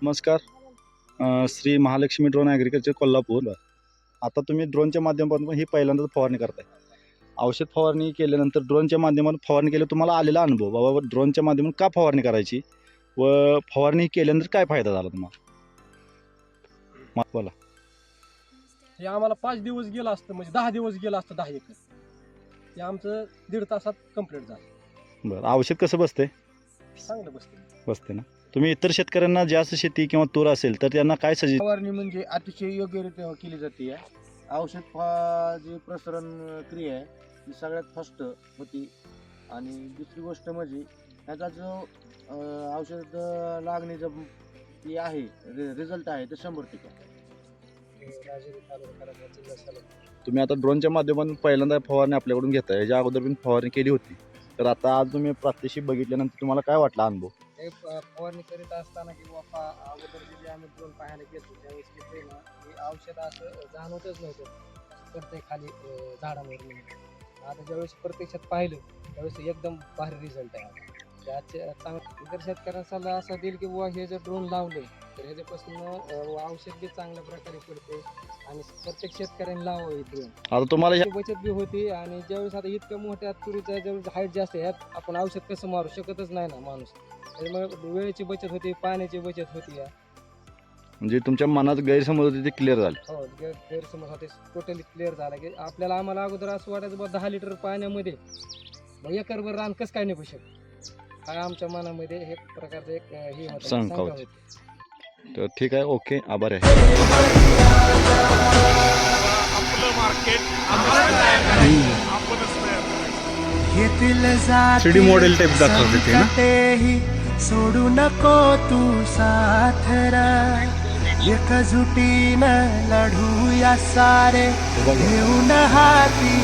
नमस्कार. Shri Mahalakshmi drone agriculture Kolhapur. आता तुम्ही ड्रोनच्या माध्यमातून ही पहिल्यांदाच फवारणी करताय. औषध फवारणी केल्यानंतर ड्रोनच्या माध्यमातून फवारणी केलं, तुम्हाला आलेला अनुभव बाबा ड्रोनच्या माध्यमातून का फवारणी करायची व फवारणी केल्यानंतर काय फायदा झाला तुम्हाला? बोला. हे आम्हाला 5 दिवस गेलं असतं, म्हणजे 10 दिवस गेलं असतं 10 एकर. हे आमचं 1.5 तासात कंप्लीट झालं. बरं, औषध कसं बसते? चांगलं बसते ना. तुम्ही इतर शेतकऱ्यांना जास्त शेती किंवा तूर असेल तर त्यांना काय सजेस्ट? फवारणी म्हणजे अतिशय योग्यरित्या केली जाते. औषध जी प्रसरण क्रिया आहे ती सगळ्यात फास्ट होती. आणि दुसरी गोष्ट म्हणजे ह्याचा जो औषध लागणीचं ती आहे रिझल्ट आहे ते 100%. तुम्ही आता ड्रोनच्या माध्यमातून पहिल्यांदा फवारणी आपल्याकडून घेताय, याच्या अगोदर पण फवारणी केली होती, तर आता आज तुम्ही प्रात्यक्षिक बघितल्यानंतर तुम्हाला काय वाटला अनुभव? हे फवारणी करीत असताना किंवा अगोदर जे आम्ही ड्रोन पाहायला गेलो त्यावेळेस तिथे ना हे औषध असं जाणवतच नव्हतं पडतंय खाली झाडांवर म्हणून. आता ज्यावेळेस प्रत्यक्षात पाहिलं त्यावेळेस एकदम भारी रिझल्ट आहे. त्याचे इतर शेतकऱ्यांना सल्ला असा देईल की बुवा हे जर ड्रोन लावले तर ह्याच्यापासून औषध बी चांगल्या प्रकारे पडते आणि प्रत्येक शेतकऱ्यांनी लावावं हे ड्रोन. आता तुम्हाला बचत बी होती. आणि ज्यावेळेस आता इतक्या मोठ्या तुरीचा ज्यावेळेस हाईट जास्त आहे ह्यात आपण औषध कसं मारू शकतच नाही ना माणूस. त्यामुळे वेळेची बचत होती, पाण्याची बचत होती. म्हणजे तुमच्या मनात गैरसमज होते ते क्लिअर झाले? हो, गैरसमज होते टोटली क्लिअर झाला की आम्हाला अगोदर असं वाटायचं बा 10 लिटर पाण्यामध्ये एकरभर रान कसं काय निघू शकत. काय आमच्या मनामध्ये हे प्रकारचं एक हे होतं, शंका शंका होती. होती. तर ठीक आहे, ओके, आभार आहे. थ्री मॉडेल टाइप दाखवते ते ना. सोडू नको तू साथरा, एकजुटीनं लढूया सारे घेऊन हाती